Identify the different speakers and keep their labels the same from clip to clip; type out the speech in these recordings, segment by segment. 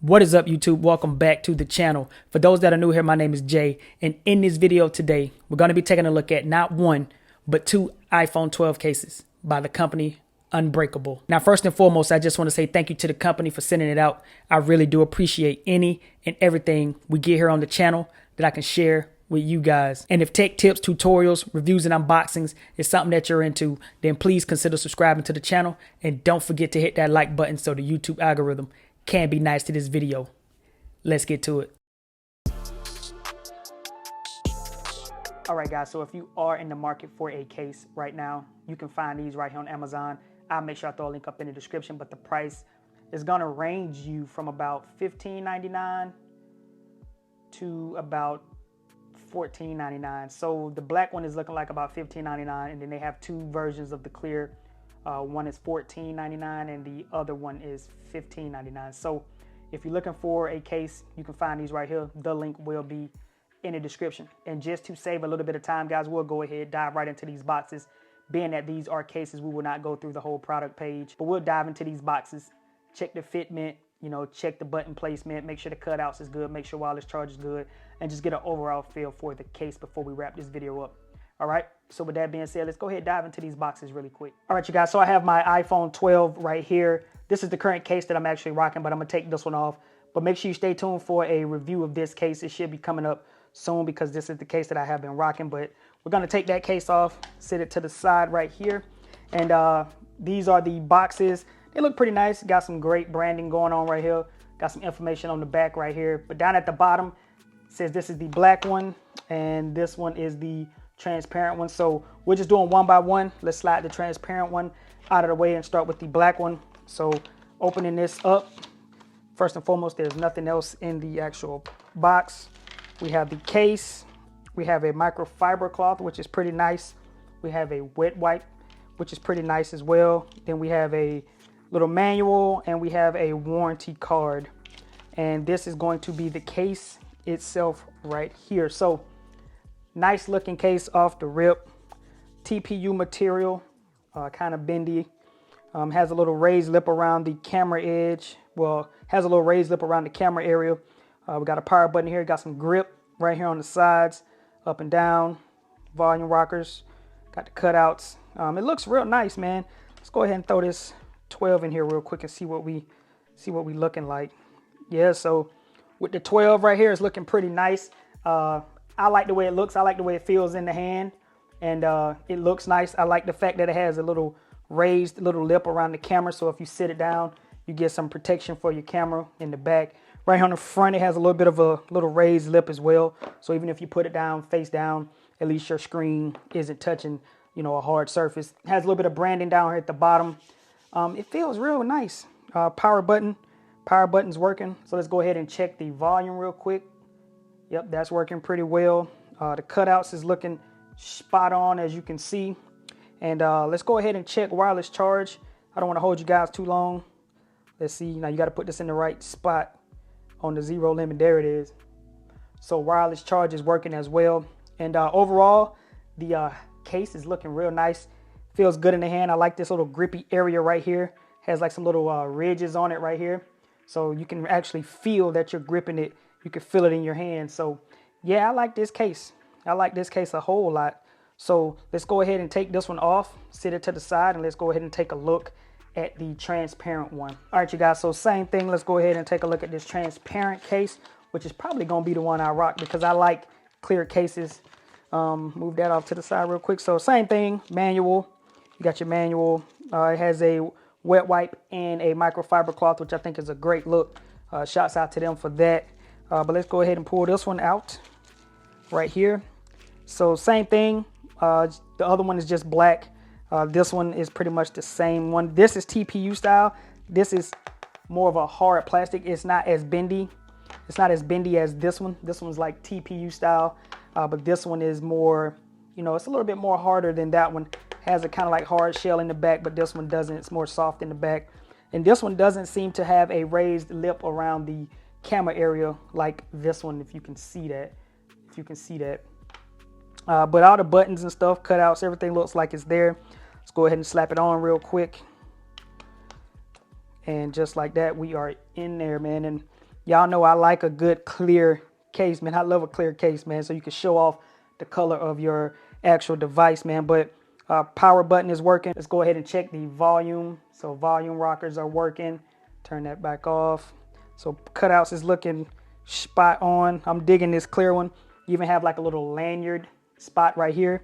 Speaker 1: What is up, YouTube? Welcome back to the channel. For those that are new here, my name is Jay, and in this video today, we're going to be taking a look at not one, but two iPhone 12 cases by the company UNBREAKcable. Now, first and foremost, I just want to say thank you to the company for sending it out. I really do appreciate any and everything we get here on the channel that I can share with you guys. And if tech tips, tutorials, reviews, and unboxings is something that you're into, then please consider subscribing to the channel. And don't forget to hit that like button so the YouTube algorithm can be nice to this video. Let's get to it. All right, guys, so if you are in the market for a case right now, you can find these right here on Amazon. I'll make sure I throw a link up in the description, but the price is going to range you from about $15.99 to about $14.99. So the black one is looking like about $15.99, and then they have two versions of the clear. One is $14.99 and the other one is $15.99. So if you're looking for a case, you can find these right here. The link will be in the description. And just to save a little bit of time, guys, we'll go ahead, dive right into these boxes. Being that these are cases, we will not go through the whole product page, but we'll dive into these boxes, check the fitment, check the button placement, make sure the cutouts is good, make sure wireless charge is good, and just get an overall feel for the case before we wrap this video up. All right, so with that being said, let's go ahead and dive into these boxes really quick. All right, you guys, so I have my iPhone 12 right here. This is the current case that I'm actually rocking, but I'm gonna take this one off. But make sure you stay tuned for a review of this case. It should be coming up soon because this is the case that I have been rocking. But we're gonna take that case off, sit it to the side right here. And these are the boxes. They look pretty nice. Got some great branding going on right here. Got some information on the back right here. But down at the bottom, it says this is the black one, and this one is the transparent one. So we're just doing one by one. Let's slide the transparent one out of the way and start with the black one. So opening this up, first and foremost, there's nothing else in the actual box. We have the case. We have a microfiber cloth, which is pretty nice. We have a wet wipe, which is pretty nice as well. Then we have a little manual, and we have a warranty card. And this is going to be the case itself right here. So nice looking case off the rip. TPU material, kind of bendy. Has a little raised lip around the camera edge. Well, has a little raised lip around the camera area. We got a power button here. Got some grip right here on the sides, up and down. Volume rockers. Got the cutouts. It looks real nice, man. Let's go ahead and throw this 12 in here real quick and see what we looking like. Yeah, so with the 12 right here, it's looking pretty nice. I like the way it looks. I like the way it feels in the hand, and it looks nice. I like the fact that it has a little raised little lip around the camera, so if you sit it down, you get some protection for your camera in the back. Right here on the front, it has a little bit of a little raised lip as well, so even if you put it down face down, at least your screen isn't touching a hard surface. It has a little bit of branding down here at the bottom. It feels real nice. Power button's working, so let's go ahead and check the volume real quick. Yep, that's working pretty well. The cutouts is looking spot on, as you can see. And let's go ahead and check wireless charge. I don't want to hold you guys too long. Let's see. Now you got to put this in the right spot on the zero limit. There it is. So wireless charge is working as well. And overall, the case is looking real nice. Feels good in the hand. I like this little grippy area right here. Has like some little ridges on it right here. So you can actually feel that you're gripping it. You can feel it in your hand. So yeah, I like this case. I like this case a whole lot. So let's go ahead and take this one off, sit it to the side, and let's go ahead and take a look at the transparent one. All right, you guys, so same thing. Let's go ahead and take a look at this transparent case, which is probably going to be the one I rock because I like clear cases. Move that off to the side real quick. So same thing, manual. You got your manual. It has a wet wipe and a microfiber cloth, which I think is a great look. Shouts out to them for that. But let's go ahead and pull this one out right here. So same thing. The other one is just black. This one is pretty much the same one. This is TPU style. This is more of a hard plastic. It's not as bendy. It's not as bendy as this one. This one's like TPU style. But this one is more, it's a little bit more harder than that one. Has a kind of like hard shell in the back, but this one doesn't. It's more soft in the back. And this one doesn't seem to have a raised lip around the camera area like this one, if you can see that. But all the buttons and stuff, cutouts, everything looks like it's there. Let's go ahead and slap it on real quick. And just like that, we are in there, man. And Y'all know I like a good clear case, man. I love a clear case, man, so you can show off the color of your actual device, man. But power button is working. Let's go ahead and check the volume. So volume rockers are working. Turn that back off. So cutouts is looking spot on. I'm digging this clear one. You even have like a little lanyard spot right here.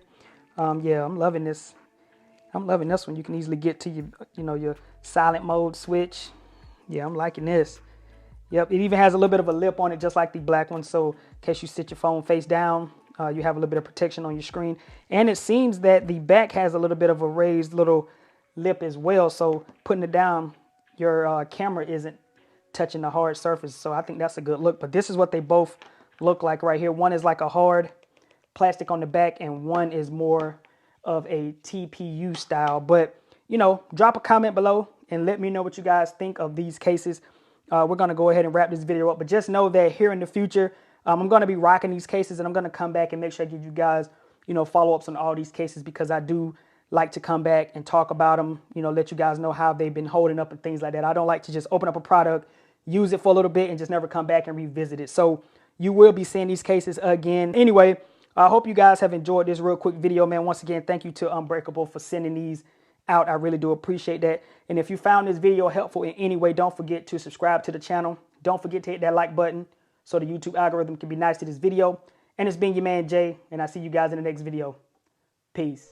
Speaker 1: Yeah, I'm loving this. I'm loving this one. You can easily get to your silent mode switch. Yeah, I'm liking this. Yep, it even has a little bit of a lip on it, just like the black one. So in case you sit your phone face down, you have a little bit of protection on your screen. And it seems that the back has a little bit of a raised little lip as well. So putting it down, your camera isn't touching the hard surface. So I think that's a good look. But this is what they both look like right here. One is like a hard plastic on the back, and one is more of a TPU style. But, drop a comment below and let me know what you guys think of these cases. We're going to go ahead and wrap this video up, but just know that here in the future, I'm going to be rocking these cases, and I'm going to come back and make sure I give you guys, follow-ups on all these cases, because I do like to come back and talk about them, let you guys know how they've been holding up and things like that. I don't like to just open up a product, use it for a little bit, and just never come back and revisit it. So you will be seeing these cases again. Anyway, I hope you guys have enjoyed this real quick video, man. Once again, thank you to Unbreakable for sending these out. I really do appreciate that. And if you found this video helpful in any way, don't forget to subscribe to the channel. Don't forget to hit that like button so the YouTube algorithm can be nice to this video. And it's been your man Jay, and I'll see you guys in the next video. Peace.